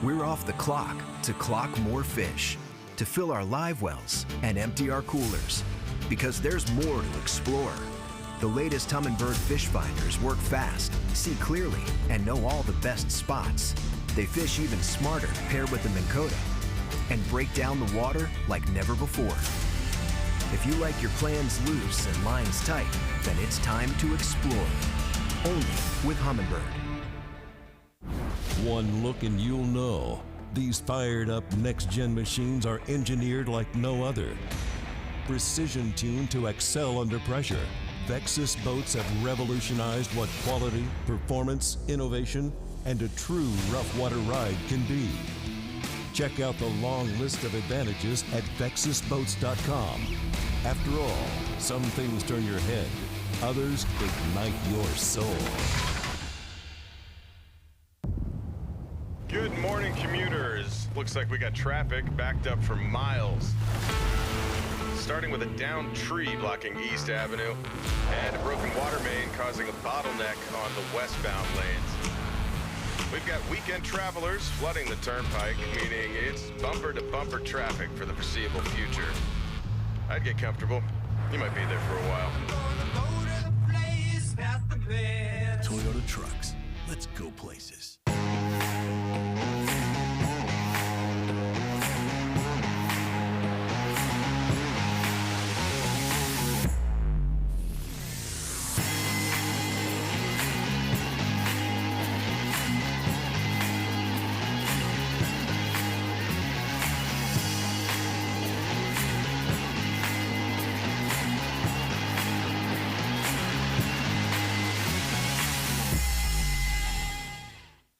We're off the clock to clock more fish, to fill our live wells and empty our coolers, because there's more to explore. The latest Humminbird fish finders work fast, see clearly, and know all the best spots. They fish even smarter paired with the Minn Kota and break down the water like never before. If you like your plans loose and lines tight, then it's time to explore. Only with Humminbird. One look and you'll know. These fired up next-gen machines are engineered like no other. Precision tuned to excel under pressure. B.A.S.S boats have revolutionized what quality, performance, innovation, and a true rough water ride can be. Check out the long list of advantages at BASSboats.com. After all, some things turn your head, others ignite your soul. Good morning, commuters. Looks like we got traffic backed up for miles. Starting with a downed tree blocking East Avenue and a broken water main causing a bottleneck on the westbound lanes. We've got weekend travelers flooding the turnpike, meaning it's bumper-to-bumper traffic for the foreseeable future. I'd get comfortable. You might be there for a while. Toyota trucks. Let's go places.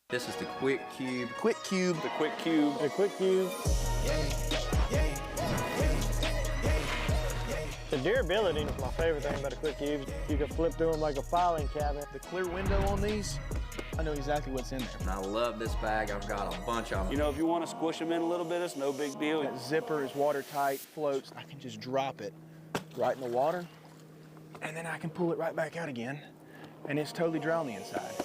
This is the Quick Cube. Quick Cube. The Quick Cube. The Quick Cube. The durability is my favorite thing about a Quick Cube. You can flip through them like a filing cabinet. The clear window on these, I know exactly what's in there. And I love this bag. I've got a bunch of them. You know, if you want to squish them in a little bit, it's no big deal. That zipper is watertight, floats. I can just drop it right in the water, and then I can pull it right back out again, and it's totally dry on the inside.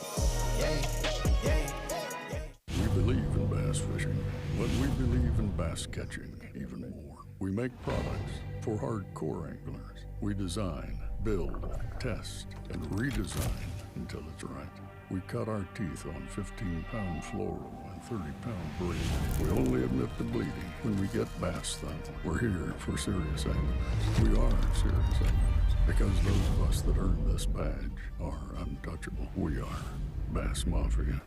We believe in bass fishing, but we believe in bass catching even more. We make products for hardcore anglers. We design, build, test, and redesign until it's right. We cut our teeth on 15-pound floral and 30-pound braid. We only admit to bleeding when we get bass done. We're here for serious anglers. We are serious anglers because those of us that earn this badge are untouchable. We are Bass Mafia.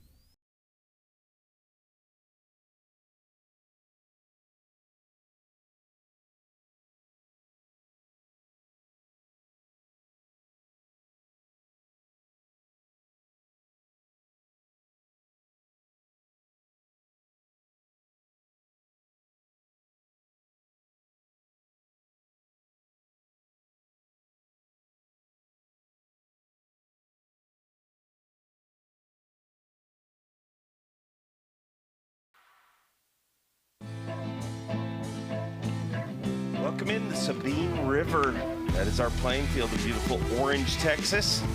Welcome in the Sabine River. That is our playing field in beautiful Orange, Texas. I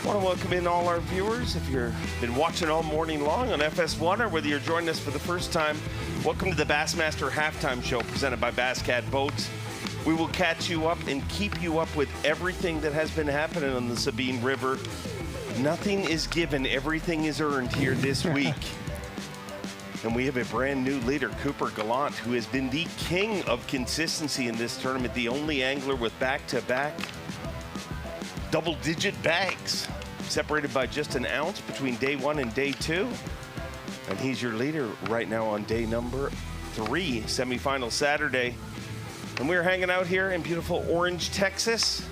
want to welcome in all our viewers. If you've been watching all morning long on FS1 or whether you're joining us for the first time, welcome to the Bassmaster Halftime Show presented by Bass Cat Boats. We will catch you up and keep you up with everything that has been happening on the Sabine River. Nothing is given, everything is earned here this week. And we have a brand new leader, Cooper Gallant, who has been the king of consistency in this tournament, the only angler with back-to-back double-digit bags, separated by just an ounce between day 1 and day 2. And he's your leader right now on day number 3, semifinal Saturday. And we're hanging out here in beautiful Orange, Texas.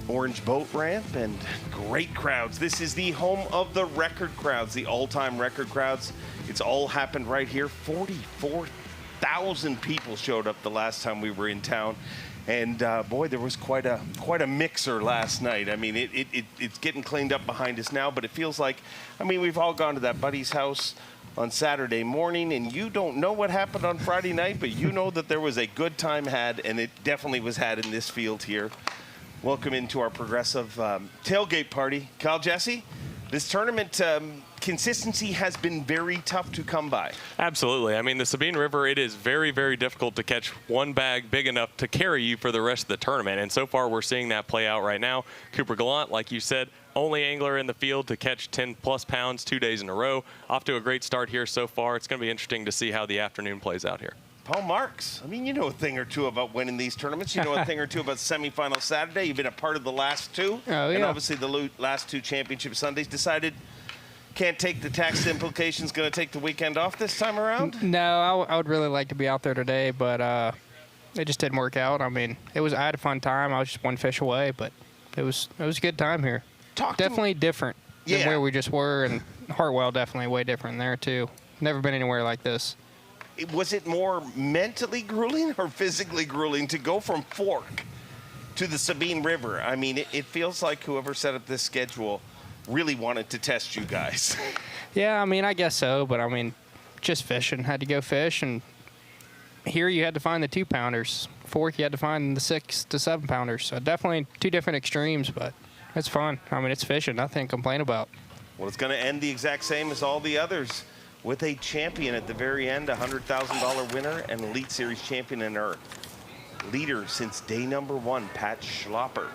Orange boat ramp and great crowds. This is the home of the record crowds, the all-time record crowds. It's all happened right here. 44,000 people showed up the last time we were in town. And boy, there was quite a mixer last night. I mean, it's getting cleaned up behind us now, but it feels like, I mean, we've all gone to that buddy's house on Saturday morning, and you don't know what happened on Friday night, but you know that there was a good time had, and it definitely was had in this field here. Welcome into our progressive tailgate party. Kyle Jesse, this tournament consistency has been very tough to come by. Absolutely. I mean, the Sabine River, it is very, very difficult to catch one bag big enough to carry you for the rest of the tournament. And so far, we're seeing that play out right now. Cooper Gallant, like you said, only angler in the field to catch 10-plus pounds 2 days in a row. Off to a great start here so far. It's going to be interesting to see how the afternoon plays out here. Paul Marks, I mean, you know a thing or two about winning these tournaments. You know a thing or two about semifinal Saturday. You've been a part of the last two. Oh, yeah. And obviously the last two championship Sundays. Decided can't take the tax implications, going to take the weekend off this time around? No, I would really like to be out there today, but it just didn't work out. I mean, I had a fun time. I was just one fish away, but it was a good time here. Definitely different than where we just were, and Hartwell definitely way different there too. Never been anywhere like this. Was it more mentally grueling or physically grueling to go from Fork to the Sabine River? I mean, it feels like whoever set up this schedule really wanted to test you guys. Yeah, I mean, I guess so, but I mean, just fishing. Had to go fish, and here you had to find the 2-pounders. Fork, you had to find the 6 to 7-pounders. So definitely two different extremes, but it's fun. I mean, it's fishing. Nothing to complain about. Well, it's going to end the exact same as all the others, with a champion at the very end, a $100,000 winner and Elite Series champion and our leader since day number 1, Pat Schlopper.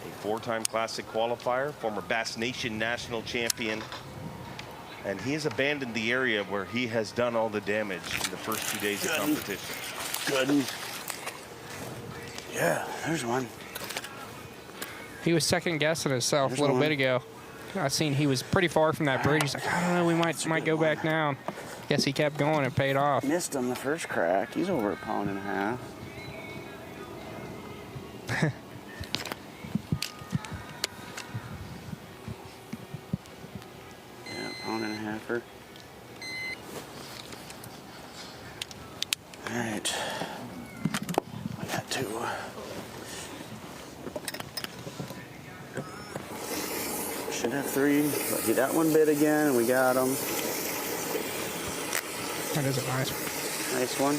A 4-time Classic qualifier, former Bass Nation national champion. And he has abandoned the area where he has done all the damage in the first 2 days of competition. Good. Yeah, there's one. He was second guessing himself a little bit ago. I seen he was pretty far from that bridge. He's like, I don't know, we might go back down. Guess he kept going and paid off. Missed him the first crack. He's over a pound and a half. Yeah, pound and a halfer. All right. I got 2. Should have 3, but that one bit again, and we got him. That is a nice one. Nice one.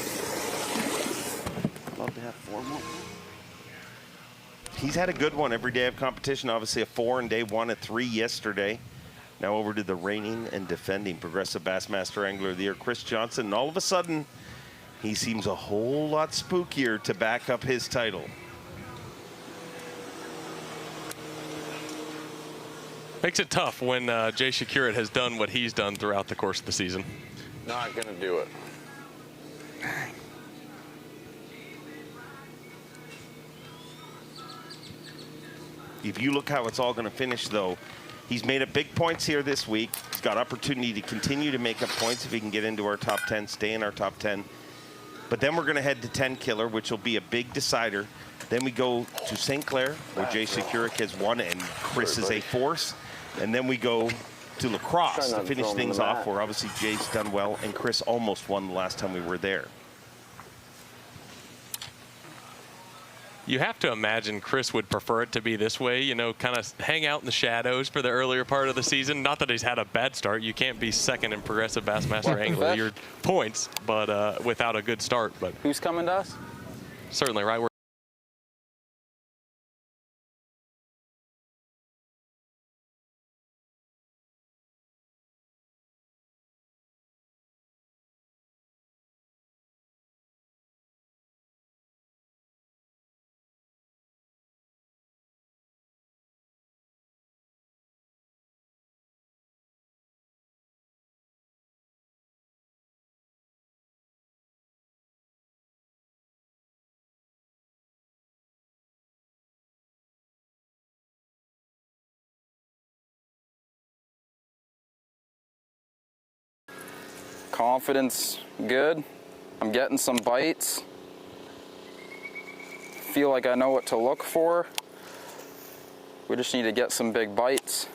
Love to have 4 more. He's had a good one every day of competition. Obviously a 4 in day 1, a 3 yesterday. Now over to the reigning and defending Progressive Bassmaster Angler of the Year, Chris Johnson. And all of a sudden, he seems a whole lot spookier to back up his title. Makes it tough when Jay Shakurat has done what he's done throughout the course of the season. Not going to do it. If you look how it's all going to finish, though, he's made up big points here this week. He's got opportunity to continue to make up points if he can get into our top 10, stay in our top 10. But then we're going to head to 10 Killer, which will be a big decider. Then we go to St. Clair, where Jay Shakurat has won and Chris is a force. And then we go to La Crosse to finish things off, where obviously Jay's done well and Chris almost won the last time we were there. You have to imagine Chris would prefer it to be this way, you know, kind of hang out in the shadows for the earlier part of the season. Not that he's had a bad start. You can't be second in Progressive Bassmaster Angler. Your points, but without a good start. But who's coming to us? Certainly, right? Confidence good. I'm getting some bites. Feel like I know what to look for. We just need to get some big bites.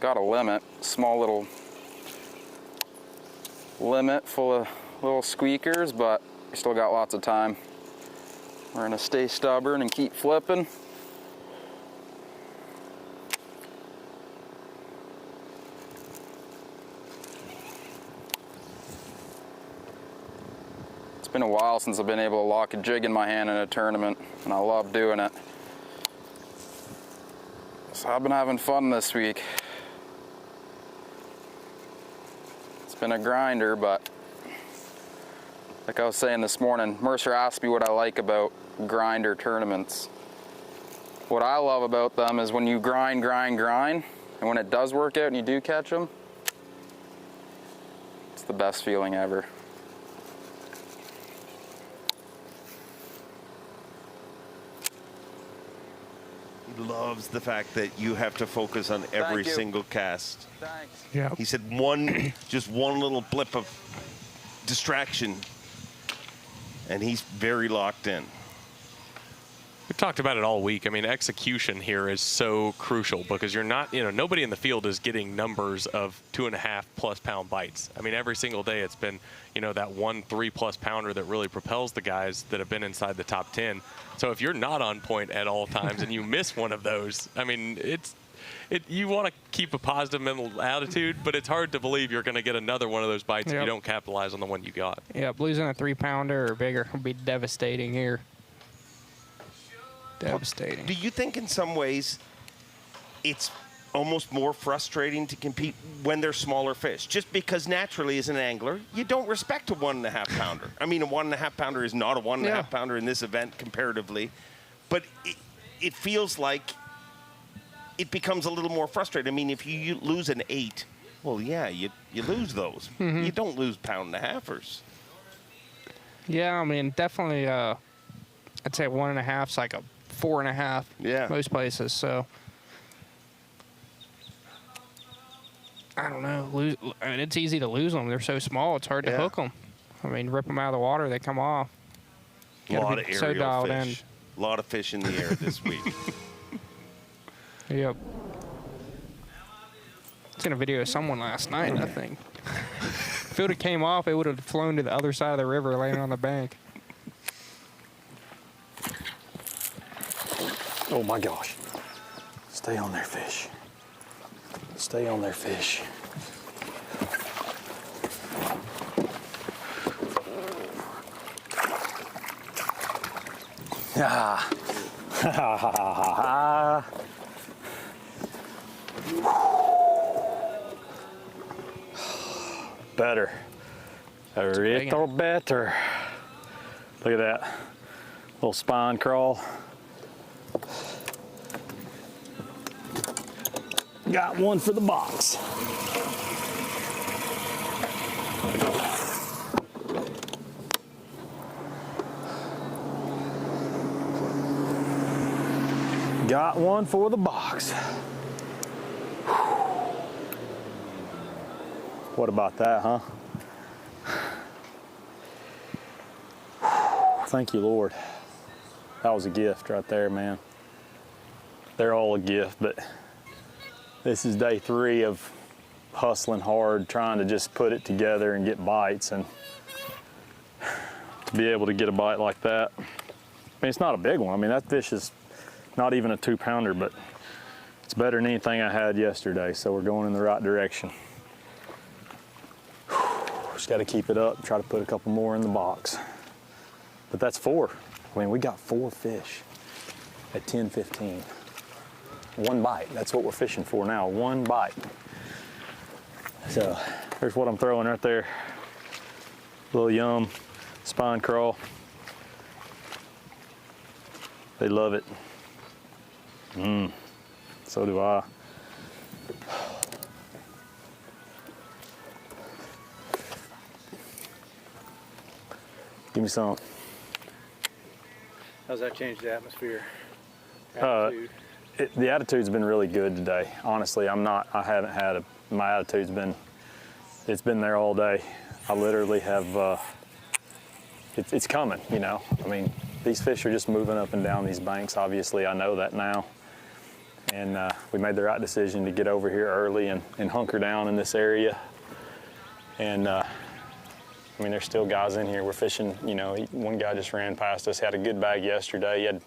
Got a limit, small little limit full of little squeakers, but we still got lots of time. We're gonna stay stubborn and keep flipping. It's been a while since I've been able to lock a jig in my hand in a tournament, and I love doing it. So I've been having fun this week. been a grinder, but like I was saying this morning, Mercer asked me what I like about grinder tournaments. What I love about them is when you grind, and when it does work out and you do catch them, it's the best feeling ever. He loves the fact that you have to focus on every single cast. Thanks. Yeah. He said just one little blip of distraction, and he's very locked in. We've talked about it all week. I mean, execution here is so crucial because you're not, nobody in the field is getting numbers of 2.5+ pound bites. I mean, every single day it's been, that 1 3+ pounder that really propels the guys that have been inside the top 10. So if you're not on point at all times and you miss one of those, I mean, you want to keep a positive mental attitude, but it's hard to believe you're going to get another one of those bites if you don't capitalize on the one you got. Yeah, losing a 3-pounder or bigger would be devastating here. Devastating. Do you think in some ways it's almost more frustrating to compete when they're smaller fish? Just because naturally as an angler, you don't respect a 1.5 pounder. I mean, a 1.5 pounder is not a 1.5 pounder in this event comparatively, but it feels like it becomes a little more frustrating. I mean, if you lose an 8, well, yeah, you lose those. Mm-hmm. You don't lose 1.5-pounders. Yeah, I mean, definitely, I'd say 1.5's like a 4.5 most places. So I don't know. I mean, it's easy to lose them. They're so small. It's hard to hook them. I mean, rip them out of the water, they come off. A lot of aerial fish. A lot of fish in the air this week. Yep. I seen a video of someone last night, I think. If it would have came off, it would have flown to the other side of the river, laying on the bank. Oh my gosh. Stay on there, fish. Stay on there, fish. Ah. Ha ha ha ha ha. Better. A little better. Look at that. Little spine crawl. Got one for the box. Got one for the box. What about that, huh? Thank you, Lord. That was a gift right there, man. They're all a gift, but this is day 3 of hustling hard, trying to just put it together and get bites, and to be able to get a bite like that. I mean, it's not a big one. I mean, that fish is not even a 2-pounder, but it's better than anything I had yesterday, so we're going in the right direction. Just got to keep it up, try to put a couple more in the box. But that's 4. I mean, we got 4 fish at 10-15. 1 bite, that's what we're fishing for now, 1 bite. So there's what I'm throwing right there. Little yum, spine crawl. They love it. So do I. Give me some. How's that changed the atmosphere? The attitude's been really good today. Honestly, I haven't had my attitude's been, it's been there all day. I literally have, it's coming, you know. I mean, these fish are just moving up and down these banks. Obviously, I know that now. And we made the right decision to get over here early and hunker down in this area. And I mean, there's still guys in here. We're fishing, you know, one guy just ran past us, had a good bag yesterday. He had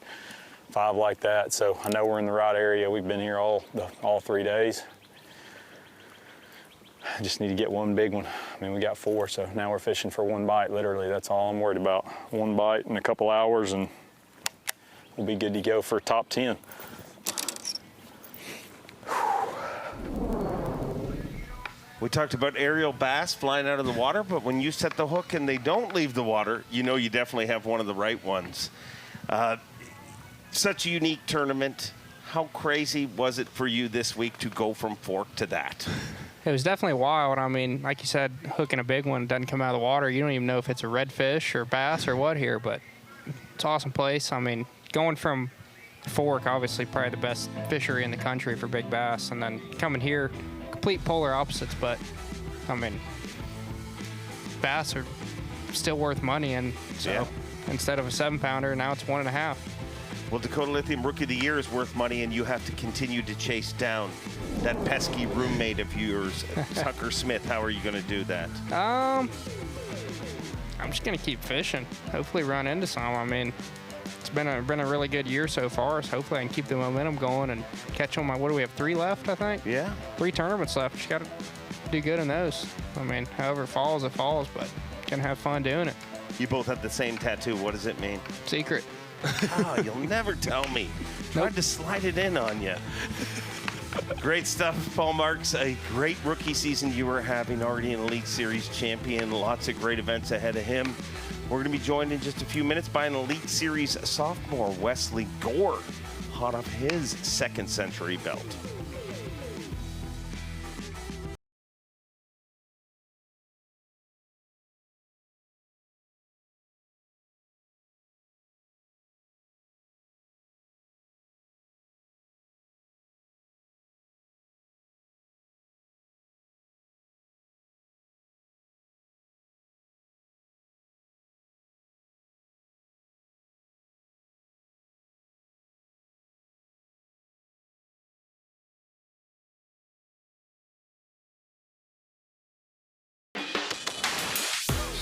5 like that, so I know we're in the right area. We've been here all 3 days. I just need to get 1 big one. I mean, we got 4, so now we're fishing for 1 bite, literally. That's all I'm worried about. 1 bite in a couple hours, and we'll be good to go for top 10. We talked about aerial bass flying out of the water, but when you set the hook and they don't leave the water, you know you definitely have one of the right ones. Such a unique tournament. How crazy was it for you this week to go from fork to that? It was definitely wild. I mean, like you said, hooking a big one doesn't come out of the water. You don't even know if it's a redfish or bass or what here, but it's an awesome place. I mean, going from fork, obviously probably the best fishery in the country for big bass, and then coming here, complete polar opposites, but I mean, bass are still worth money, and so instead of a 7-pounder, now it's 1.5. Well, Dakota Lithium Rookie of the Year is worth money, and you have to continue to chase down that pesky roommate of yours, Tucker Smith. How are you going to do that? I'm just going to keep fishing. Hopefully run into some. I mean, it's been a really good year so far, so hopefully I can keep the momentum going and catch on what do we have, 3 left, I think? Yeah. 3 tournaments left. Just got to do good in those. I mean, however it falls, but going to have fun doing it. You both have the same tattoo. What does it mean? Secret. Oh, you'll never tell me. Tried to slide it in on you. Great stuff, Paul Marks. A great rookie season you were having, already an Elite Series champion. Lots of great events ahead of him. We're going to be joined in just a few minutes by an Elite Series sophomore, Wesley Gore, hot off his 2nd century belt.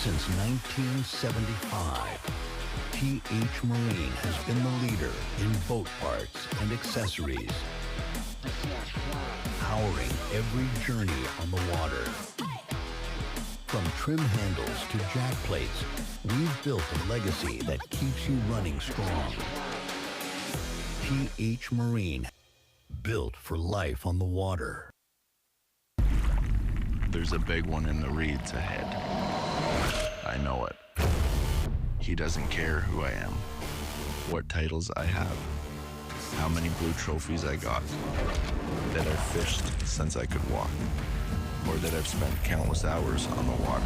Since 1975, PH Marine has been the leader in boat parts and accessories, powering every journey on the water. From trim handles to jack plates, we've built a legacy that keeps you running strong. PH Marine, built for life on the water. There's a big one in the reeds ahead. I know it. He doesn't care who I am, what titles I have, how many blue trophies I got, that I've fished since I could walk, or that I've spent countless hours on the water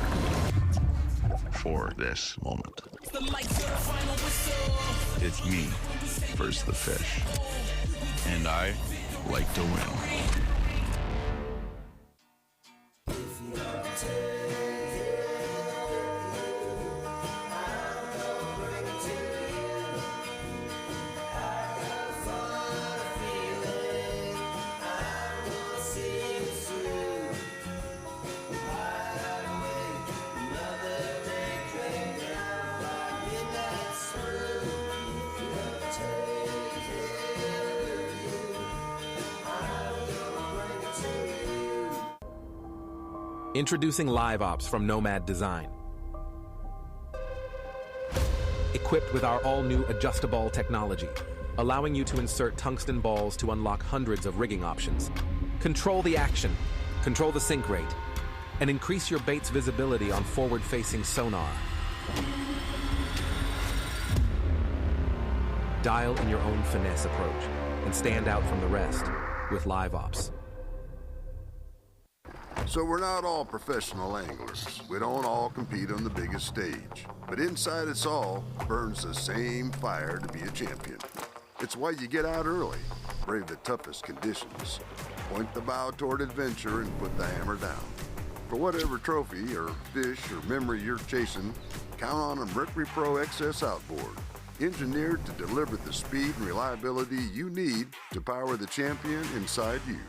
for this moment. It's me versus the fish, and I like to win. Introducing Live Ops from Nomad Design. Equipped with our all-new adjustable technology, allowing you to insert tungsten balls to unlock hundreds of rigging options. Control the action, control the sink rate, and increase your bait's visibility on forward-facing sonar. Dial in your own finesse approach and stand out from the rest with Live Ops. So we're not all professional anglers. We don't all compete on the biggest stage. But inside us all burns the same fire to be a champion. It's why you get out early, brave the toughest conditions, point the bow toward adventure and put the hammer down. For whatever trophy or fish or memory you're chasing, count on a Mercury Pro XS outboard, engineered to deliver the speed and reliability you need to power the champion inside you.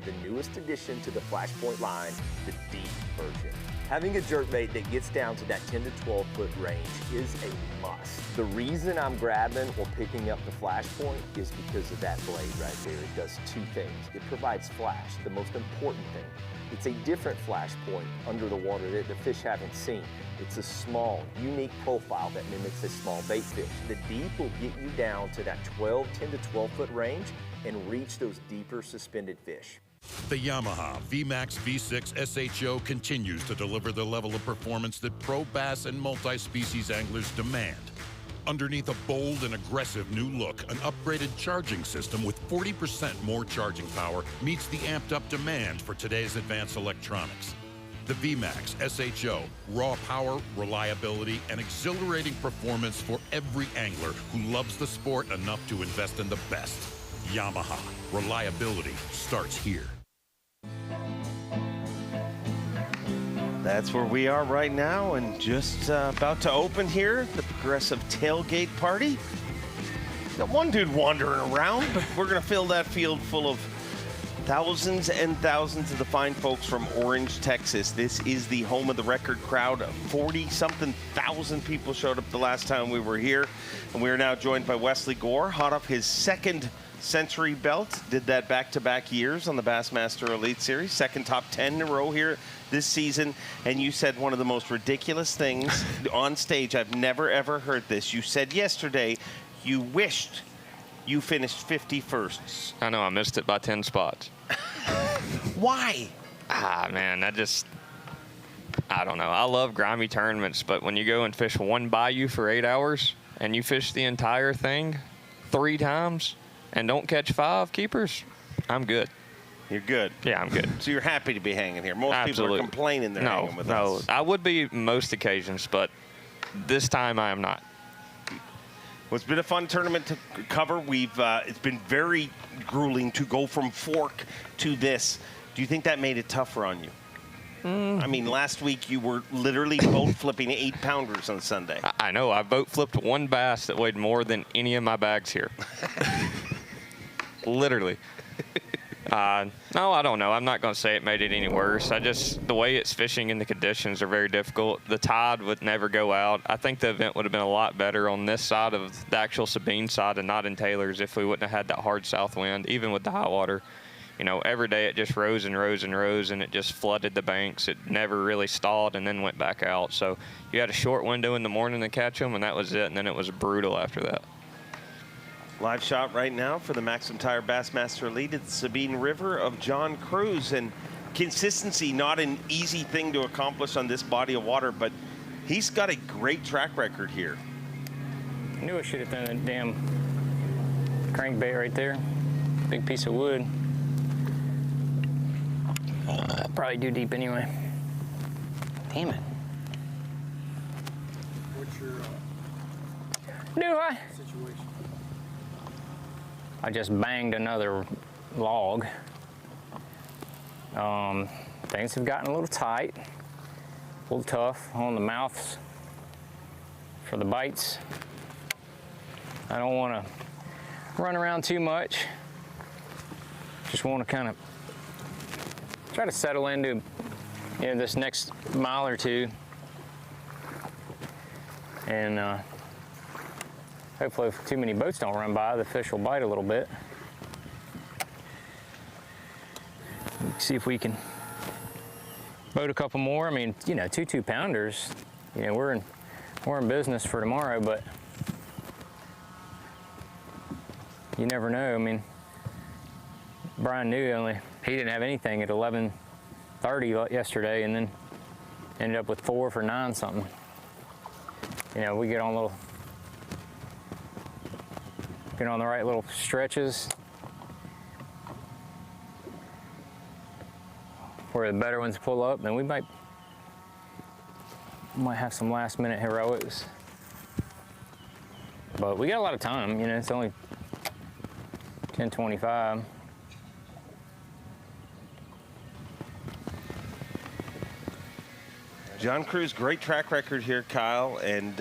The newest addition to the Flashpoint line, the deep version. Having a jerkbait that gets down to that 10 to 12 foot range is a must. The reason I'm grabbing or picking up the Flashpoint is because of that blade right there. It does 2 things. It provides flash, the most important thing. It's a different Flashpoint under the water that the fish haven't seen. It's a small, unique profile that mimics a small bait fish. The deep will get you down to that 10 to 12 foot range and reach those deeper suspended fish. The Yamaha VMAX V6 SHO continues to deliver the level of performance that pro bass and multi-species anglers demand. Underneath a bold and aggressive new look, an upgraded charging system with 40% more charging power meets the amped-up demand for today's advanced electronics. The VMAX SHO, raw power, reliability, and exhilarating performance for every angler who loves the sport enough to invest in the best. Yamaha, reliability starts here. That's where we are right now, and just about to open here, the Progressive Tailgate Party. Got one dude wandering around, but we're going to fill that field full of thousands and thousands of the fine folks from Orange, Texas. This is the home of the record crowd. 40-something thousand people showed up the last time we were here, and we are now joined by Wesley Gore, hot off his second century belt. Did that back-to-back years on the Bassmaster Elite Series. Second top 10 in a row here this season. And you said one of the most ridiculous things on stage. I've never, ever heard this. You said yesterday you wished you finished 51st. I know, I missed it by 10 spots. Why? Man, I don't know. I love grimy tournaments, but when you go and fish one bayou for 8 hours and you fish the entire thing 3 times and don't catch 5 keepers, I'm good. You're good. Yeah, I'm good. So you're happy to be hanging here. Most people are complaining they're hanging with us. No, I would be most occasions, but this time I am not. Well, it's been a fun tournament to cover. It's been very grueling to go from fork to this. Do you think that made it tougher on you? I mean, last week you were literally boat flipping 8-pounders on Sunday. I know. I boat flipped one bass that weighed more than any of my bags here. Literally. No, I don't know. I'm not going to say it made it any worse. The way it's fishing and the conditions are very difficult. The tide would never go out. I think the event would have been a lot better on this side of the actual Sabine side and not in Taylor's if we wouldn't have had that hard south wind, even with the high water. You know, every day it just rose and rose and rose, and it just flooded the banks. It never really stalled and then went back out. So you had a short window in the morning to catch them, and that was it. And then it was brutal after that. Live shot right now for the Maxim Tire Bassmaster Elite at the Sabine River of John Cruz. And consistency, not an easy thing to accomplish on this body of water, but he's got a great track record here. I knew I should have done that damn crankbait right there. Big piece of wood. Probably too deep anyway. Damn it. What's your situation? I just banged another log. Things have gotten a little tight, a little tough on the mouths for the bites. I don't want to run around too much. Just want to kind of try to settle into, this next mile or two, and hopefully if too many boats don't run by, the fish will bite a little bit. See if we can boat a couple more. I mean, 2 2-pounders. We're in business for tomorrow, but you never know. I mean, Brian knew he didn't have anything at 11:30 yesterday, and then ended up with 4 for 9 something. We get on the right little stretches where the better ones pull up, then we might have some last minute heroics. But we got a lot of time, it's only 10:25. John Cruz, great track record here, Kyle, and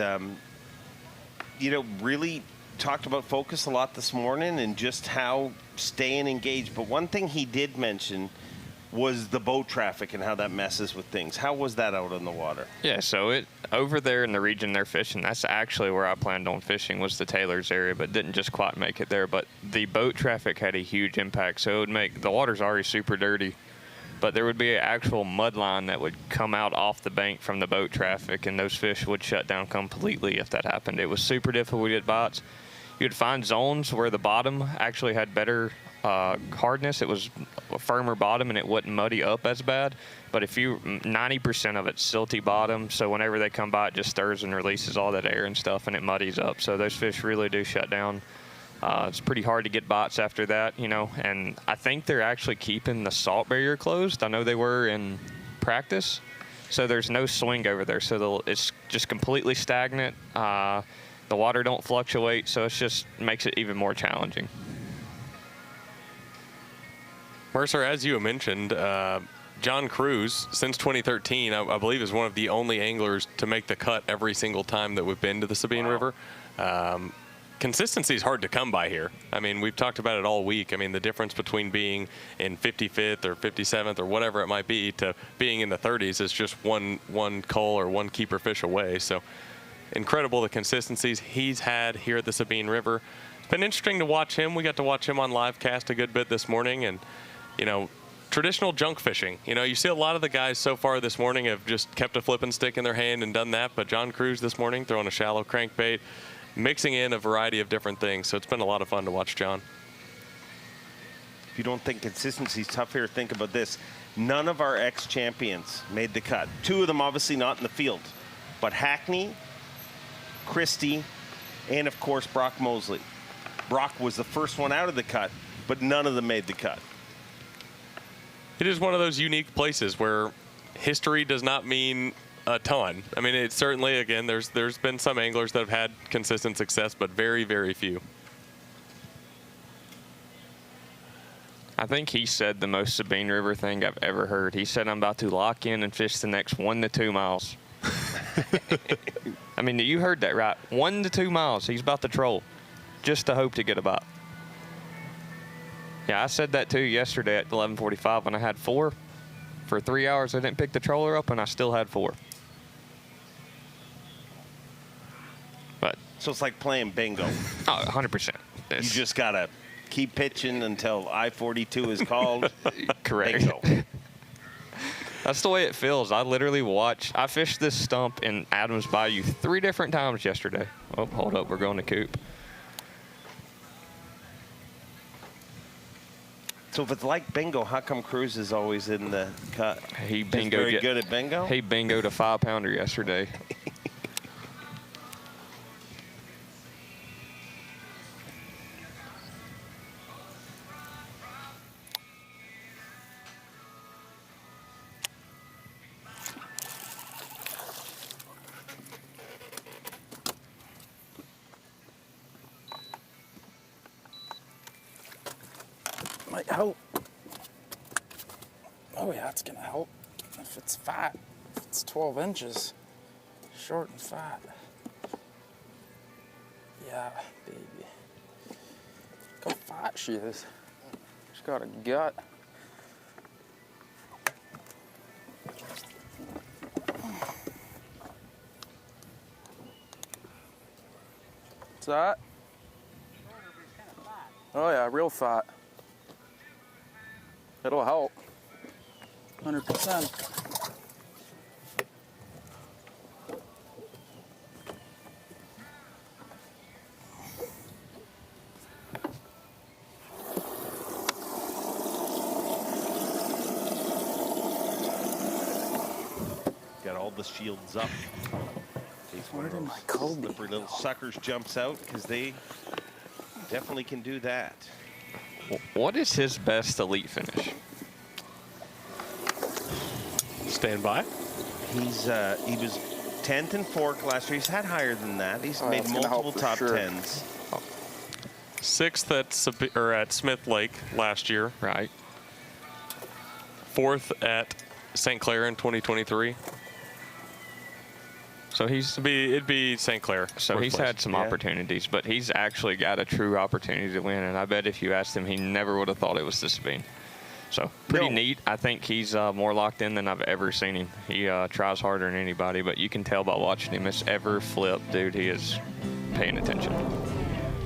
really talked about focus a lot this morning and just how staying engaged. But one thing he did mention was the boat traffic and how that messes with things. How was that out on the water? Yeah, so over there in the region they're fishing, that's actually where I planned on fishing, was the Taylor's area, but didn't just quite make it there. But the boat traffic had a huge impact, so it would make the water's already super dirty, but there would be an actual mud line that would come out off the bank from the boat traffic, and those fish would shut down completely if that happened. It was super difficult to get bites. You'd find zones where the bottom actually had better hardness. It was a firmer bottom, and it wouldn't muddy up as bad. But if you 90% of it's silty bottom, so whenever they come by, it just stirs and releases all that air and stuff, and it muddies up. So those fish really do shut down. It's pretty hard to get bites after that, you know. And I think they're actually keeping the salt barrier closed. I know they were in practice, so there's no swing over there. So it's just completely stagnant. The water don't fluctuate, so it just makes it even more challenging. Mercer, as you mentioned, John Cruz, since 2013, I believe is one of the only anglers to make the cut every single time that we've been to the Sabine River. Consistency is hard to come by here. I mean, we've talked about it all week. I mean, the difference between being in 55th or 57th or whatever it might be to being in the 30s is just one cull or one keeper fish away. So incredible the consistencies he's had here at the Sabine River. It's been interesting to watch him. We got to watch him on live cast a good bit this morning, and you know, traditional junk fishing. You know, you see a lot of the guys so far this morning have just kept a flipping stick in their hand and done that, but John Cruz this morning throwing a shallow crankbait, mixing in a variety of different things. So it's been a lot of fun to watch John. If you don't think consistency is tough here, think about this. None of our ex-champions made the cut. Two of them obviously not in the field, but Hackney, Christie, and of course Brock Mosley. Brock was the first one out of the cut, but none of them made the cut. It is one of those unique places where history does not mean a ton. I mean, it's certainly, again, there's been some anglers that have had consistent success, but very, very few. I think he said the most Sabine River thing I've ever heard. He said, I'm about to lock in and fish the next 1 to 2 miles. I mean, you heard that right. 1 to 2 miles. He's about to troll just to hope to get a bite. Yeah, I said that too yesterday at 11:45 when I had 4. For 3 hours, I didn't pick the troller up, and I still had 4. But so it's like playing bingo. Oh, 100%. You just got to keep pitching until I-42 is called. Correct. Bingo. That's the way it feels. I literally I fished this stump in Adams Bayou 3 different times yesterday. Oh, hold up. We're going to coop. So if it's like bingo, how come Cruz is always in the cut? He bingoed. Very good at bingo? He bingoed a 5-pounder yesterday. Might help. Oh yeah, it's gonna help if it's fat. If it's 12 inches, short and fat. Yeah, baby. Look how fat she is. She's got a gut. What's that? Oh yeah, real fat. It'll help. 100%. Got all the shields up. In case one of those slippery little suckers jumps out, because they definitely can do that. What is his best elite finish? Stand by. He was 10th in Fork last year. He's had higher than that. He's made multiple top 10s. 6th at Smith Lake last year. Right. 4th at St. Clair in 2023. So it'd be St. Clair. So he's had some opportunities, but he's actually got a true opportunity to win. And I bet if you asked him, he never would have thought it was the Sabine. So pretty neat. I think he's more locked in than I've ever seen him. He tries harder than anybody, but you can tell by watching him. It's ever flip, dude. He is paying attention.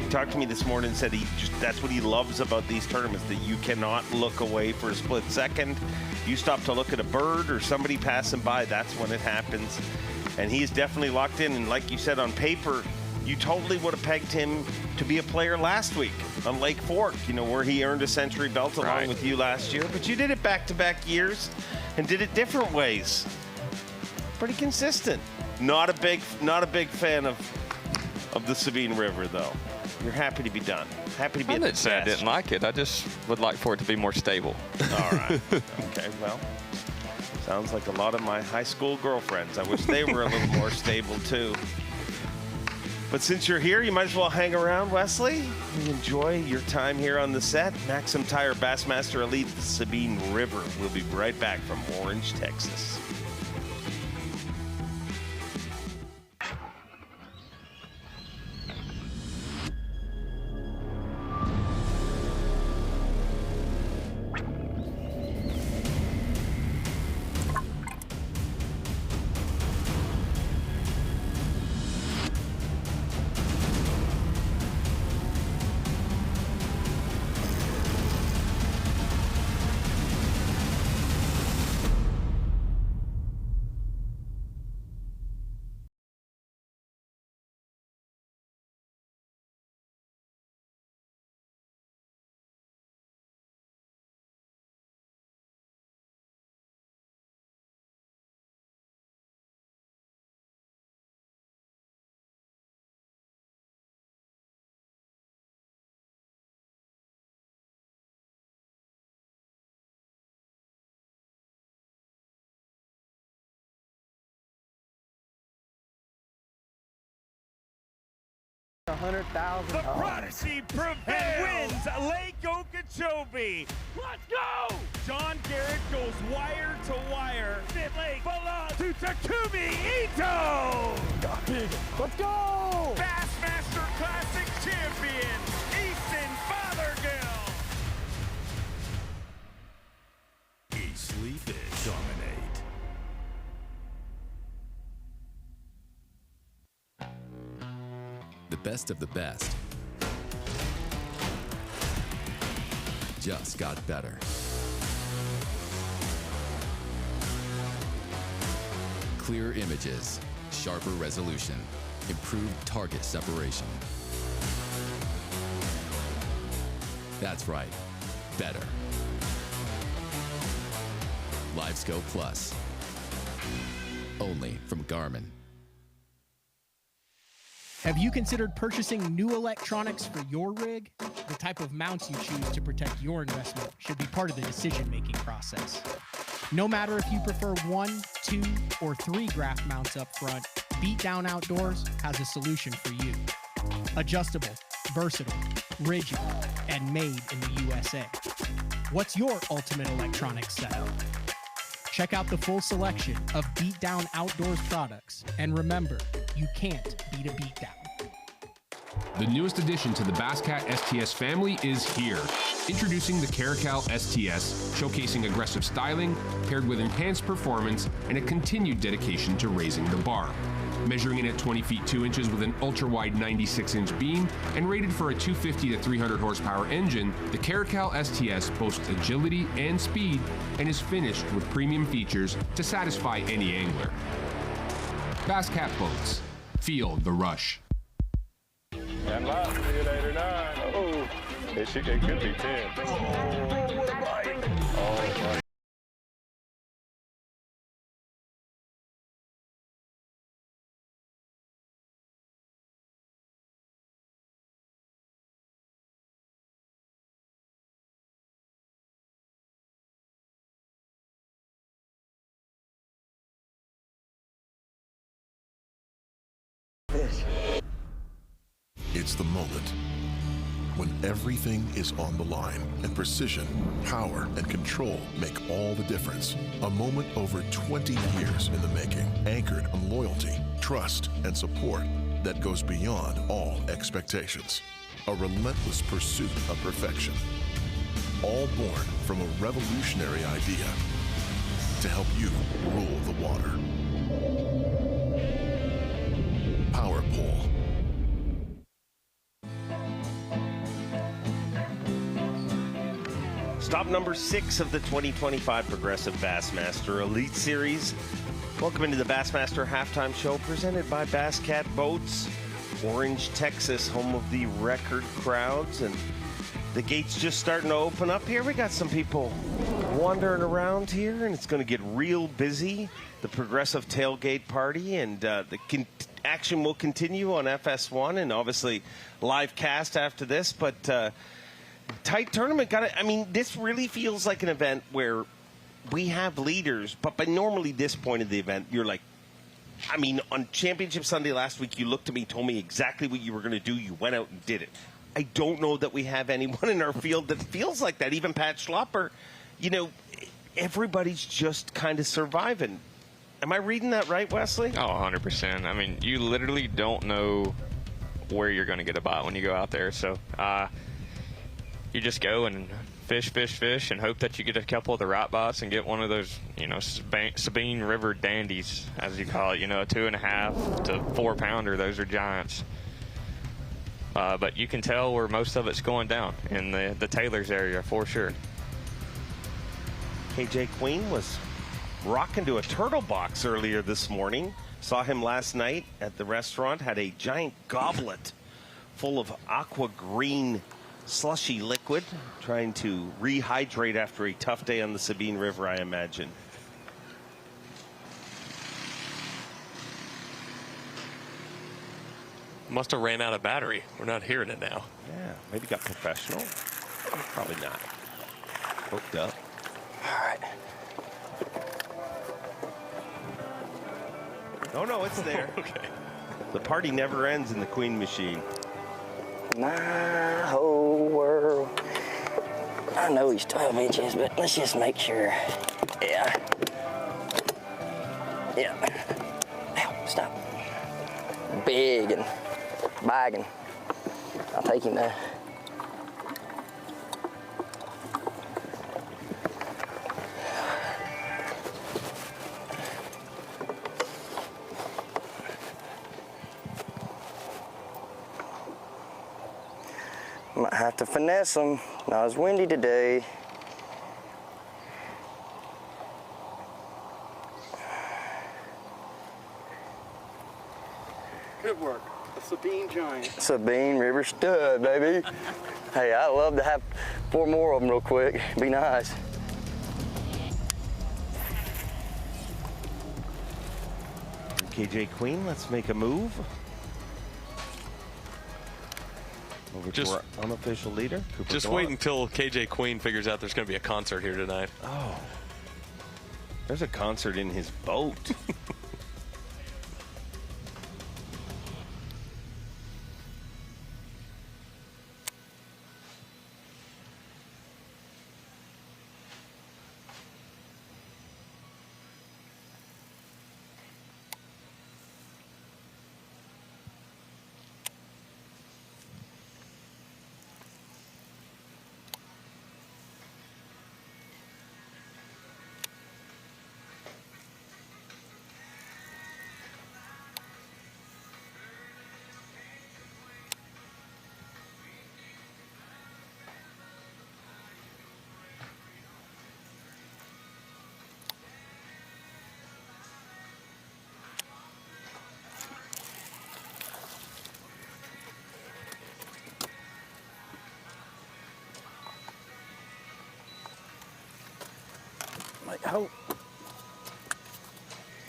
He talked to me this morning and said that's what he loves about these tournaments, that you cannot look away for a split second. You stop to look at a bird or somebody passing by, that's when it happens. And he's definitely locked in. And like you said, on paper, you totally would have pegged him to be a player last week on Lake Fork, where he earned a century belt along with you last year. But you did it back-to-back years and did it different ways. Pretty consistent. Not a big fan of the Sabine River, though. You're happy to be done. Happy to be. I didn't say I didn't like it. I just would like for it to be more stable. All right. Okay. Well, sounds like a lot of my high school girlfriends. I wish they were a little more stable too. But since you're here, you might as well hang around, Wesley. Enjoy your time here on the set. Maxim Tire Bassmaster Elite, the Sabine River. We'll be right back from Orange, Texas. $100,000. The Prodigy prevails and wins Lake Okeechobee. Let's go! John Garrett goes wire to wire. Fifth Lake belongs to Takumi Ito. Let's go! Bassmaster Classic champion, Easton Fothergill. Eastleigh Fish dominate. The best of the best just got better. Clearer images, sharper resolution, improved target separation. That's right, better. LiveScope Plus, only from Garmin. Have you considered purchasing new electronics for your rig? The type of mounts you choose to protect your investment should be part of the decision-making process. No matter if you prefer 1, 2, or 3 graph mounts up front, Beatdown Outdoors has a solution for you. Adjustable, versatile, rigid, and made in the USA. What's your ultimate electronics setup? Check out the full selection of Beatdown Outdoors products, and remember, you can't beat a beatdown. The newest addition to the Basscat STS family is here. Introducing the Caracal STS, showcasing aggressive styling paired with enhanced performance and a continued dedication to raising the bar. Measuring in at 20 feet 2 inches with an ultra-wide 96-inch beam and rated for a 250 to 300 horsepower engine, the Caracal STS boasts agility and speed and is finished with premium features to satisfy any angler. Basscat boats. Feel the rush. Stand by, see it 8 or 9. Oh, it could be 10. Oh, what a bite. Oh, my. It's the moment when everything is on the line and precision, power, and control make all the difference. A moment over 20 years in the making, anchored on loyalty, trust, and support that goes beyond all expectations. A relentless pursuit of perfection. All born from a revolutionary idea to help you rule the water. Power Pole. Stop number 6 of the 2025 Progressive Bassmaster Elite Series. Welcome into the Bassmaster Halftime Show presented by Basscat Boats. Orange, Texas, home of the record crowds, and the gate's just starting to open up here. We got some people wandering around here, and it's going to get real busy. The Progressive Tailgate Party, and the action will continue on FS1, and obviously live cast after this. But tight tournament. I mean, this really feels like an event where we have leaders, but by normally this point of the event, you're like, I mean, on Championship Sunday last week, you looked at me, told me exactly what you were going to do. You went out and did it. I don't know that we have anyone in our field that feels like that. Even Pat Schlopper, you know, everybody's just kind of surviving. Am I reading that right, Wesley? Oh, 100%. I mean, you literally don't know where you're going to get a bite when you go out there. So you just go and fish, and hope that you get a couple of the right bites and get one of those, you know, Sabine River dandies, as you call it, you know, a 2.5 to 4 pounder. Those are giants. But you can tell where most of it's going down in the Taylor's area for sure. KJ Queen was rocking to a turtle box earlier this morning. Saw him last night at the restaurant, had a giant goblet full of aqua green slushy liquid, trying to rehydrate after a tough day on the Sabine River, I imagine. Must have ran out of battery. We're not hearing it now. Yeah, maybe got professional. Probably not. Hooked up. All right. Oh, no, it's there. Okay. The party never ends in the Queen machine. My whole world. I know he's 12 inches, but let's just make sure. Yeah. Ow, stop. Big and bagging. I'll take him there. Might have to finesse them. Not as windy today. Good work. The Sabine Giant. Sabine River stud, baby. Hey, I'd love to have 4 more of them real quick. Be nice. KJ Queen, let's make a move. Over to our unofficial leader, Cooper Just Gallant. wait until KJ Queen figures out there's going to be a concert here tonight. Oh. There's a concert in his boat. Might help.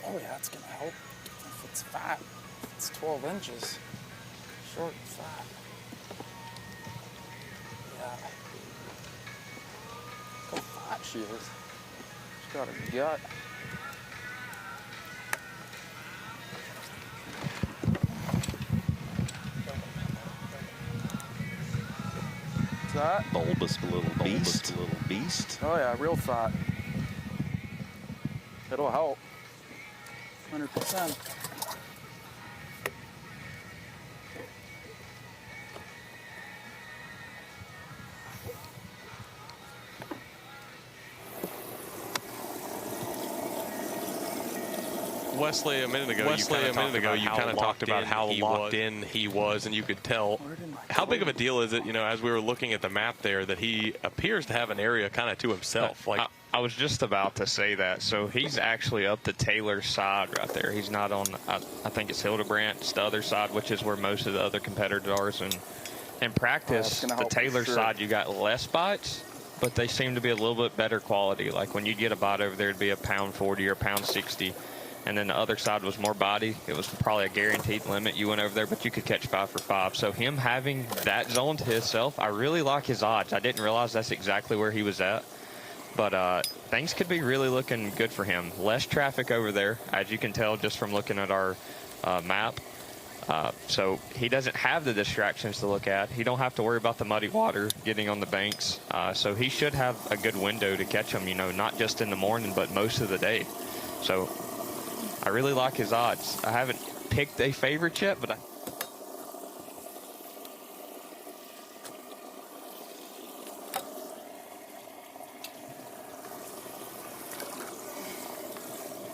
Oh yeah, it's gonna help. If it's fat, it's 12 inches. Short and fat. Yeah. Look how fat she is. She's got a gut. What's that? Bulbous little beast. Oh yeah, real fat. It'll help. 100%. Wesley, a minute ago, you kind of talked about how locked in he was, and you could tell. How big of a deal is it, you know, as we were looking at the map there, that he appears to have an area kind of to himself? Like, I was just about to say that. So he's actually up the Taylor side right there. He's not on, I think it's Hildebrandt's the other side, which is where most of the other competitors are. And in practice, the Taylor side, you got less bites, but they seem to be a little bit better quality. Like when you get a bite over there, it'd be a pound 40 or a pound 60. And then the other side was more body. It was probably a guaranteed limit. You went over there, but you could catch 5 for 5. So him having that zone to himself, I really like his odds. I didn't realize that's exactly where he was at. But things could be really looking good for him. Less traffic over there, as you can tell just from looking at our map. So he doesn't have the distractions to look at. He don't have to worry about the muddy water getting on the banks. So he should have a good window to catch him, you know, not just in the morning, but most of the day. So I really like his odds. I haven't picked a favorite yet, but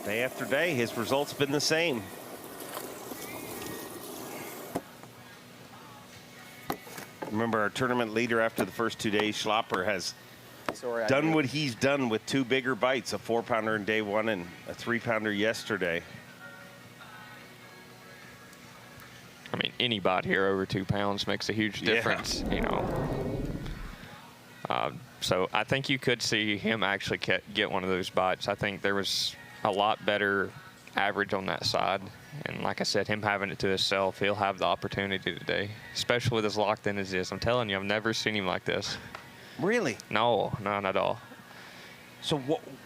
Day after day, his results been the same. Remember, our tournament leader after the first 2 days, Schlapper, has done what he's done with 2 bigger bites, a 4-pounder in day 1 and a 3-pounder yesterday. I mean, any bite here over 2 pounds makes a huge difference, you know. So I think you could see him actually get one of those bites. I think there was a lot better average on that side. And like I said, him having it to himself, he'll have the opportunity today, especially with as locked in as he is. I'm telling you, I've never seen him like this. Really? No, not at all. So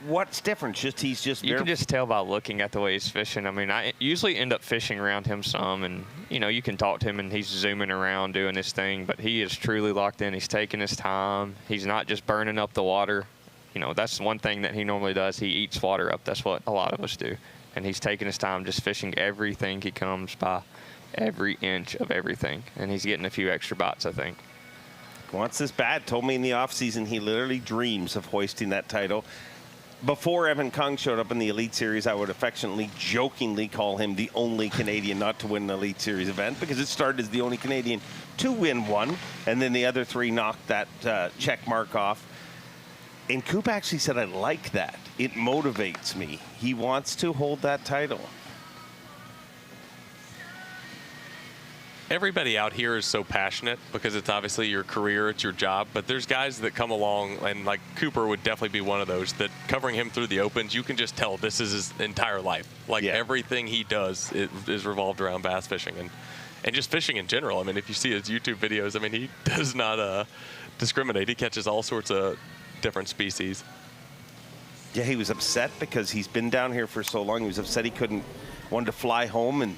what's different? He's just you can just tell by looking at the way he's fishing. I mean, I usually end up fishing around him some, and you know, you can talk to him and he's zooming around doing his thing, but he is truly locked in. He's taking his time. He's not just burning up the water. You know, that's one thing that he normally does. He eats water up. That's what a lot of us do. And he's taking his time just fishing everything he comes by, every inch of everything. And he's getting a few extra bites, I think. Wants this bad. Told me in the offseason he literally dreams of hoisting that title. Before Evan Kung showed up in the Elite Series, I would affectionately, jokingly call him the only Canadian not to win an Elite Series event, because it started as the only Canadian to win one, and then the other 3 knocked that check mark off. And Coop actually said, I like that. It motivates me. He wants to hold that title. Everybody out here is so passionate because it's obviously your career, it's your job, but there's guys that come along, and like Cooper would definitely be one of those, that covering him through the opens, you can just tell this is his entire life. Like everything he does is revolved around bass fishing and just fishing in general. I mean, if you see his YouTube videos, I mean, he does not discriminate. He catches all sorts of different species. Yeah, he was upset because he's been down here for so long. He was upset he wanted to fly home and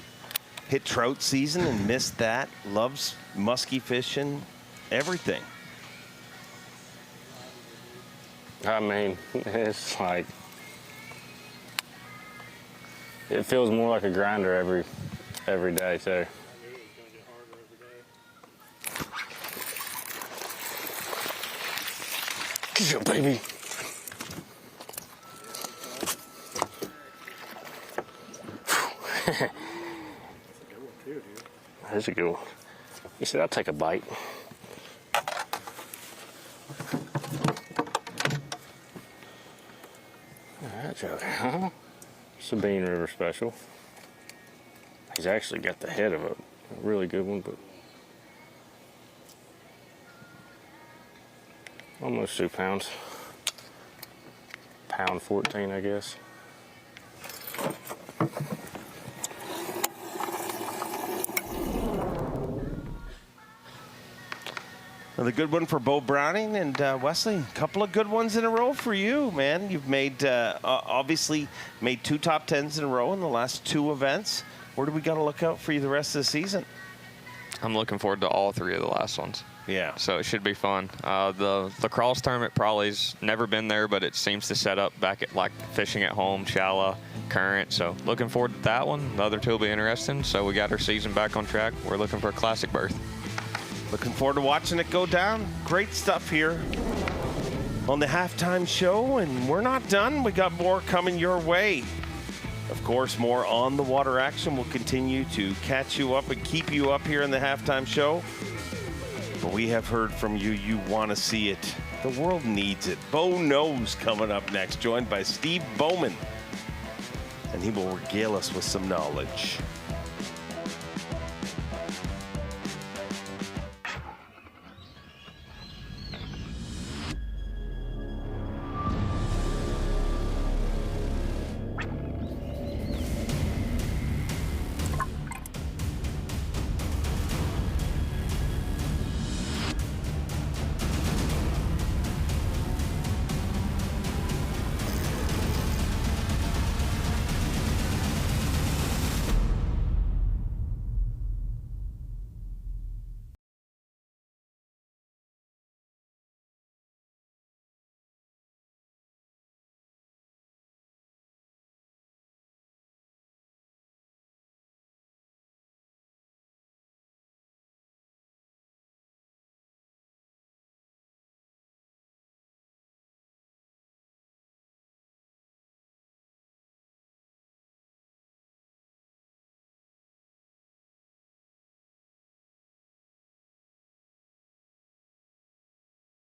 hit trout season and missed that. Loves musky fishing, everything. I mean, it's like, it feels more like a grinder every day too. Get your baby. That's a good one. He said, I'll take a bite. Alright, Joker, huh? Sabine River Special. He's actually got the head of a really good one, but almost 2 pounds. Pound 14, I guess. Another good one for Bo Browning, and Wesley, a couple of good ones in a row for you, man. You've made, obviously, made 2 top 10s in a row in the last 2 events. Where do we got to look out for you the rest of the season? I'm looking forward to all 3 of the last ones. Yeah. So it should be fun. The lacrosse tournament probably's never been there, but it seems to set up back at like fishing at home, shallow, current. So looking forward to that one. The other 2 will be interesting. So we got our season back on track. We're looking for a classic berth. Looking forward to watching it go down. Great stuff here on the halftime show, and we're not done. We got more coming your way. Of course, more on the water action. We'll continue to catch you up and keep you up here in the halftime show. But we have heard from you. You want to see it The world needs it. Bo Knows coming up next, joined by Steve Bowman. And he will regale us with some knowledge.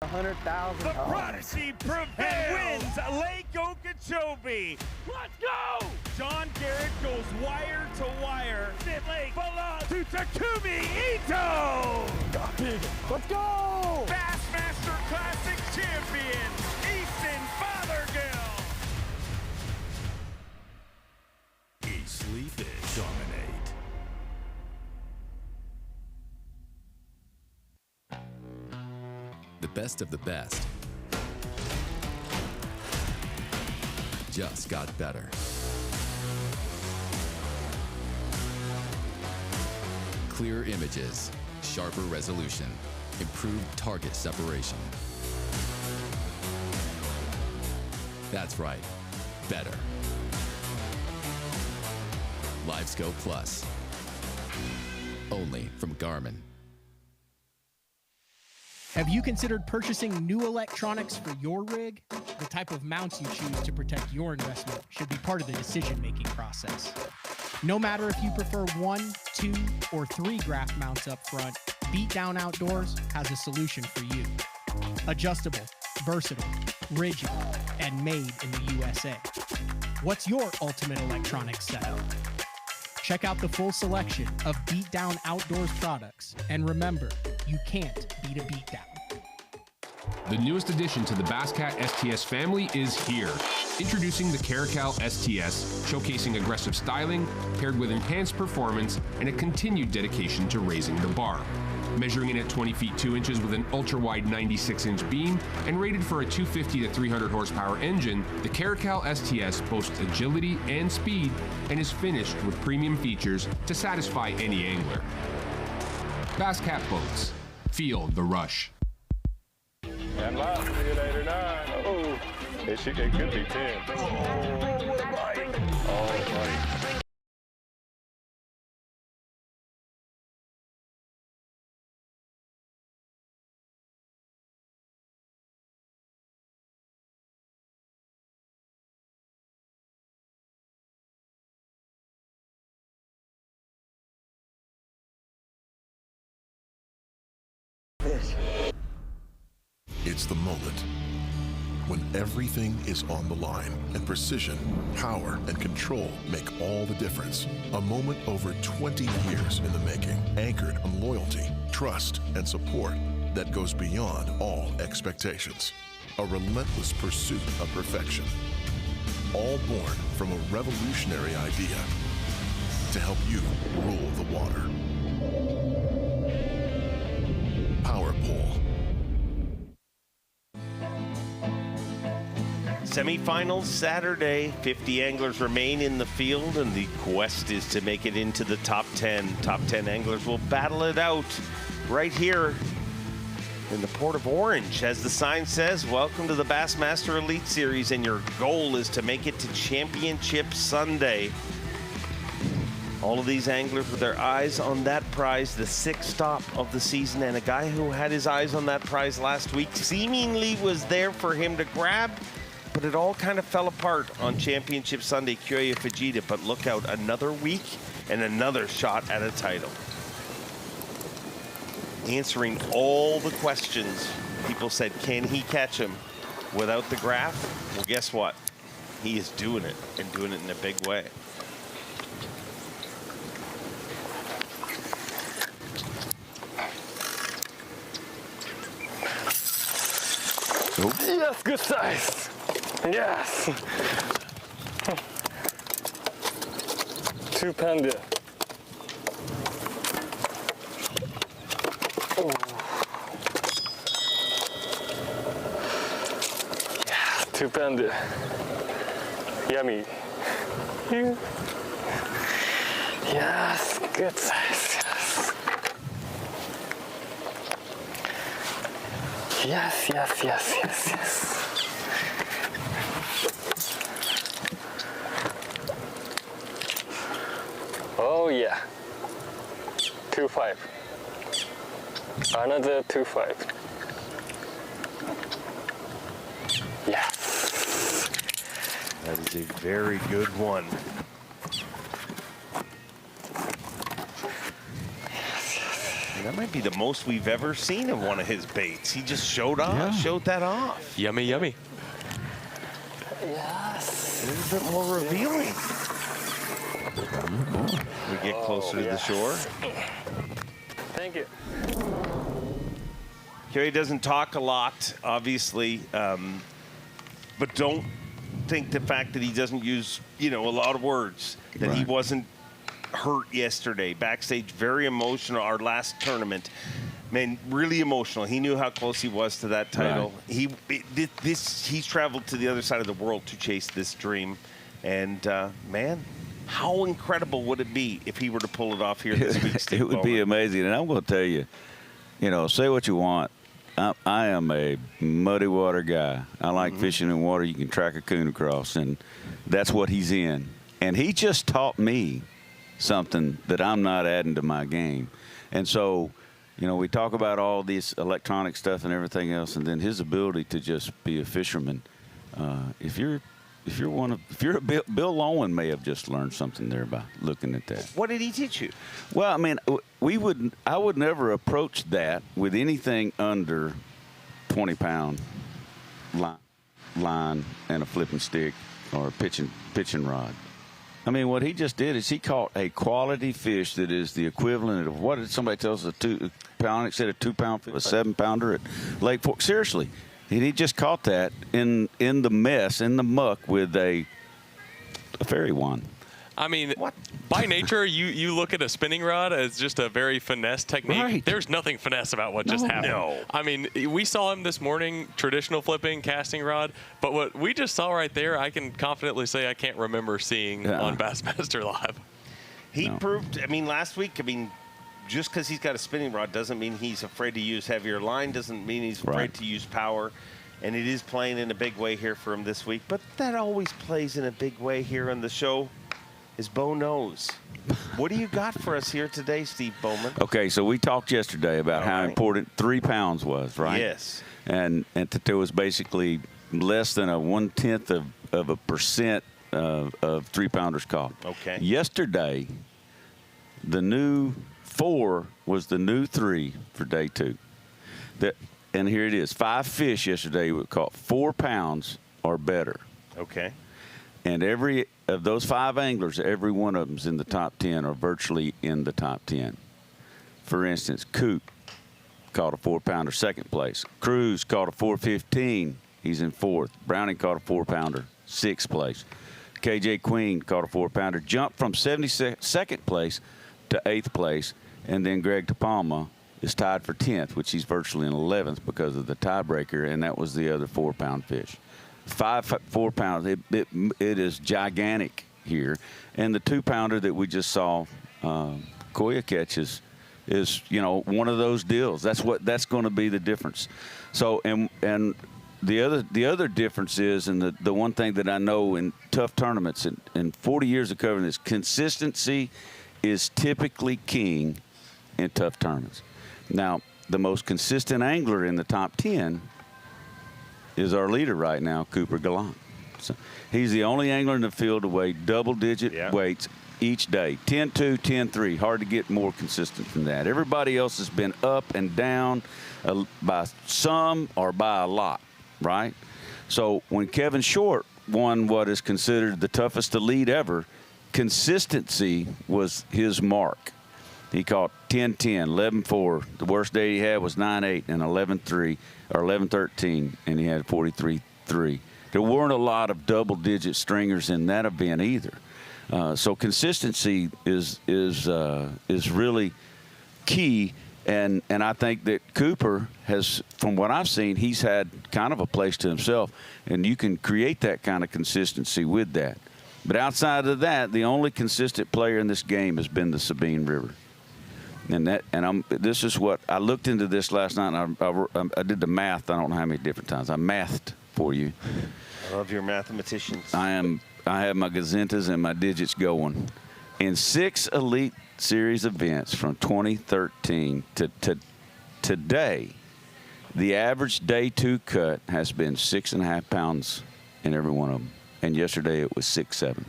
$100,000. The Prodigy prevails and wins Lake Okeechobee. Let's go! John Garrett goes wire to wire. Finley belongs to Takumi Ito. Got big. Let's go! Bassmaster Classic champion, Easton Fothergill. Eastleigh Fish dominate. The best of the best just got better. Clearer images, sharper resolution, improved target separation. That's right, better. LiveScope Plus, only from Garmin. Have you considered purchasing new electronics for your rig? The type of mounts you choose to protect your investment should be part of the decision-making process. No matter if you prefer 1, 2, or 3 graph mounts up front, Beatdown Outdoors has a solution for you. Adjustable, versatile, rigid, and made in the USA. What's your ultimate electronics setup? Check out the full selection of Beatdown Outdoors products, and remember, you can't beat a beatdown. The newest addition to the Basscat STS family is here. Introducing the Caracal STS, showcasing aggressive styling, paired with enhanced performance and a continued dedication to raising the bar. Measuring in at 20 feet 2 inches with an ultra-wide 96-inch beam and rated for a 250 to 300 horsepower engine, the Caracal STS boasts agility and speed and is finished with premium features to satisfy any angler. Basscat boats. Feel the rush. And last, see you later, 9. Oh, it could be 10. Oh, what a bite. Oh, buddy. It's the moment when everything is on the line and precision, power, and control make all the difference. A moment over 20 years in the making, anchored on loyalty, trust, and support that goes beyond all expectations. A relentless pursuit of perfection. All born from a revolutionary idea to help you rule the water. Power Pole. Semifinals Saturday. 50 anglers remain in the field, and the quest is to make it into the top 10. Top 10 anglers will battle it out right here in the Port of Orange. As the sign says, welcome to the Bassmaster Elite Series, and your goal is to make it to Championship Sunday. All of these anglers with their eyes on that prize, the 6th stop of the season, and a guy who had his eyes on that prize last week seemingly was there for him to grab, but it all kind of fell apart on Championship Sunday, Kyoya Fujita. But look out, another week and another shot at a title. Answering all the questions People said, can he catch him without the graph? Well, guess what? He is doing it, and doing it in a big way. Yes, good size. Yes. 2-pounder. Oh. Yeah, 2-pounder. Yummy. Yes, good size. Yes. Yes. Oh yeah. 2.5. Another 2.5. Yes. That is a very good one. And that might be the most we've ever seen of one of his baits. He just showed that off. Yummy, yummy. Yes. A little bit more revealing. We get closer to the shore. Thank you. Kerry doesn't talk a lot, obviously, but don't think the fact that he doesn't use, a lot of words, that he wasn't hurt yesterday. Backstage, very emotional. Our last tournament, man, really emotional. He knew how close he was to that title. Right. He's traveled to the other side of the world to chase this dream, and man, how incredible would it be if he were to pull it off here this week, Steve It would be amazing, and I'm going to tell you, say what you want. I am a muddy water guy. I like fishing in water you can track a coon across, and that's what he's in. And he just taught me something that I'm not adding to my game. And so, we talk about all this electronic stuff and everything else, and then his ability to just be a fisherman. If you're a Bill Lowen may have just learned something there by looking at that. What did he teach you? Well, I mean, I would never approach that with anything under 20-pound line and a flipping stick or a pitching rod. I mean, what he just did is he caught a quality fish that is the equivalent of, what did somebody tell us, a 2-pound, it said a 2-pound fish, a 7-pounder at Lake Fork. Seriously. He just caught that in the mess, in the muck with a fairy wand. I mean, by nature, you look at a spinning rod as just a very finesse technique. Right. There's nothing finesse about what just happened. No. I mean, we saw him this morning, traditional flipping, casting rod. But what we just saw right there, I can confidently say I can't remember seeing on Bassmaster Live. He proved, last week, just because he's got a spinning rod doesn't mean he's afraid to use heavier line, doesn't mean he's afraid to use power. And it is playing in a big way here for him this week. But that always plays in a big way here on the show. Is Bo knows. What do you got for us here today, Steve Bowman? Okay, so we talked yesterday about how important 3 pounds was, right? Yes. And that there was basically less than a 1/10 of a percent of 3-pounders caught. Okay. Yesterday, the new 4 was the new 3 for day 2. And here it is. 5 fish yesterday were caught 4 pounds or better. Okay. And every of those 5 anglers, every one of them's in the top 10 or virtually in the top 10. For instance, Coop caught a 4-pounder, 2nd place. Cruz caught a 4.15. He's in 4th. Browning caught a 4-pounder, 6th place. KJ Queen caught a 4-pounder, jumped from 72nd place to 8th place. And then Greg TePalma is tied for 10th, which he's virtually in 11th because of the tiebreaker, and that was the other 4-pound fish. 4 pounds, it is gigantic here. And the 2-pounder that we just saw Koya catch is one of those deals. That's going to be the difference. So and the other difference is, and the one thing that I know in tough tournaments, in 40 years of covering this, consistency is typically king in tough tournaments. Now, the most consistent angler in the top 10 is our leader right now, Cooper Gallant. So he's the only angler in the field to weigh double-digit weights each day. 10-2, 10-3. Hard to get more consistent than that. Everybody else has been up and down by some or by a lot, right? So when Kevin Short won what is considered the toughest elite ever, consistency was his mark. He caught 10-10, 11-4. The worst day he had was 9-8 and 11-3 or 11-13, and he had 43-3. There weren't a lot of double-digit stringers in that event either. So consistency is really key, and I think that Cooper has, from what I've seen, he's had kind of a place to himself, and you can create that kind of consistency with that. But outside of that, the only consistent player in this game has been the Sabine River. This is what I looked into this last night, and I did the math. I don't know how many different times. I mathed for you. I love your mathematicians. I have my gazentas and my digits going. In 6 Elite Series events from 2013 to today, the average day 2 cut has been 6.5 pounds in every one of them. And yesterday it was 6-7.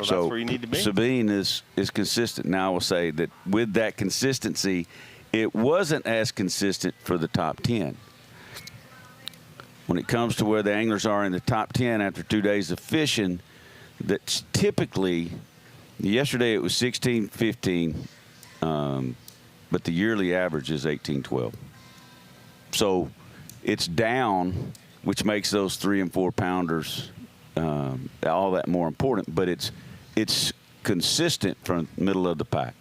So that's where you need to be. Sabine is consistent. Now I will say that with that consistency, it wasn't as consistent for the top 10. When it comes to where the anglers are in the top 10 after 2 days of fishing, that's typically, yesterday it was 16-15, but the yearly average is 18-12. So it's down, which makes those 3 and 4 pounders all that more important, but it's consistent from the middle of the pack.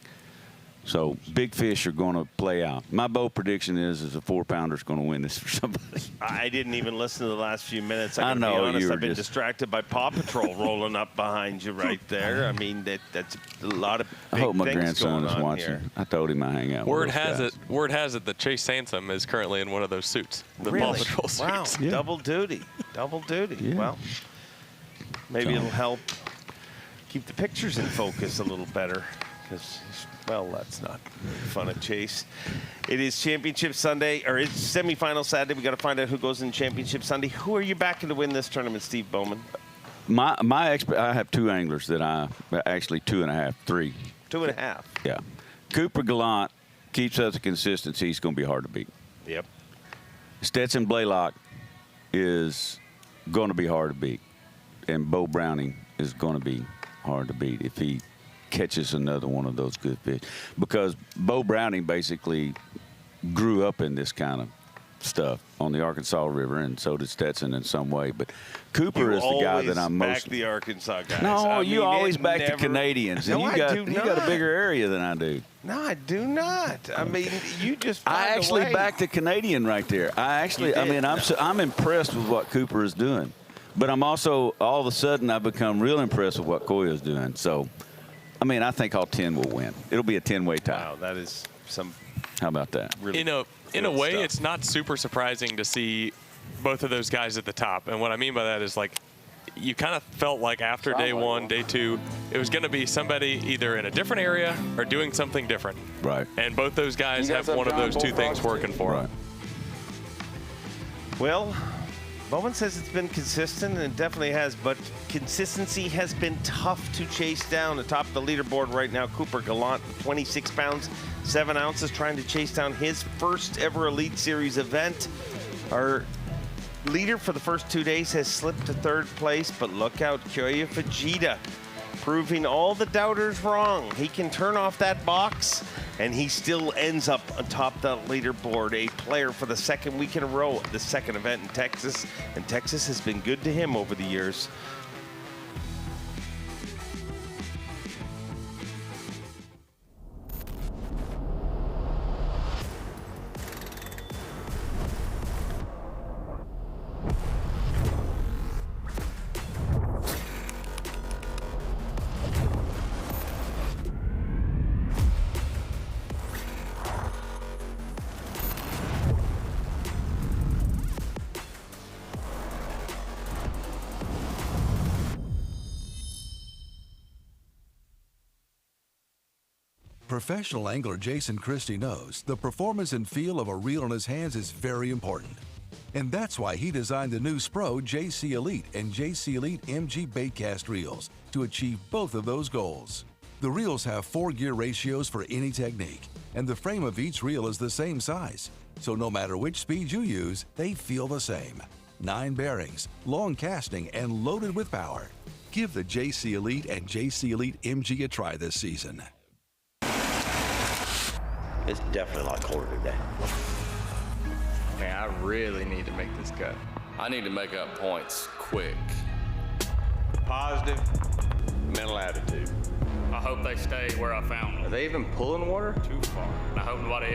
So big fish are going to play out. My bold prediction is a 4-pounder is going to win this for somebody. I didn't even listen to the last few minutes. I know, be honest, you were I've been just distracted by Paw Patrol rolling up behind you right there. I mean, that's a lot of I big hope my things grandson going is on watching. here. I told him I hang out Word with those guys. word has it that Chase Sansom is currently in one of those suits, the Paw Really? Patrol Wow, suits. Yeah. double duty. Yeah. Well, maybe So- it'll help keep the pictures in focus a little better because, well, that's not fun at Chase. It is Championship Sunday, or it's semifinal Saturday. We got to find out who goes in Championship Sunday. Who are you backing to win this tournament, Steve Bowman? I have 2 anglers that actually 2.5, 3. 2.5. Yeah. Cooper Gallant keeps up the consistency. He's going to be hard to beat. Yep. Stetson Blaylock is going to be hard to beat. And Bo Browning is going to be hard to beat if he catches another one of those good fish. Because Bo Browning basically grew up in this kind of stuff on the Arkansas River, and so did Stetson in some way. But Cooper is the guy that I'm most. Back the Arkansas guys. No, I you mean, always it back never- the Canadians, and No, you I do got a not. bigger area than I do. No, I do not. I mean, you just. I found a actually way. backed the Canadian right there. I did. mean, I'm impressed with what Cooper is doing, but I'm also all of a sudden I've become real impressed with what Koya is doing. So, I mean, I think all 10 will win. It'll be a 10-way tie. Wow, that is some. How about that? Really In a good way, stuff. it's not super surprising to see both of those guys at the top. And what I mean by that is, like, you kind of felt like after day 1, day 2, it was going to be somebody either in a different area or doing something different. Right. And both those guys have one of those 2 things working for them. Well, Bowman says it's been consistent, and it definitely has, but consistency has been tough to chase down. Atop the leaderboard right now, Cooper Gallant, 26 pounds, 7 ounces, trying to chase down his first ever Elite Series event. Our leader for the first 2 days has slipped to 3rd place, but look out, Kyoya Fujita, proving all the doubters wrong. He can turn off that box, and he still ends up atop the leaderboard, a player for the 2nd week in a row, the 2nd event in Texas, and Texas has been good to him over the years. Professional angler Jason Christie knows the performance and feel of a reel in his hands is very important. And that's why he designed the new Spro JC Elite and JC Elite MG baitcast reels to achieve both of those goals. The reels have 4-gear ratios for any technique, and the frame of each reel is the same size. So no matter which speed you use, they feel the same. 9 bearings, long casting, and loaded with power. Give the JC Elite and JC Elite MG a try this season. It's definitely a lot colder today. Man, I really need to make this cut. I need to make up points quick. Positive mental attitude. I hope they stay where I found them. Are they even pulling water? Too far. And I hope nobody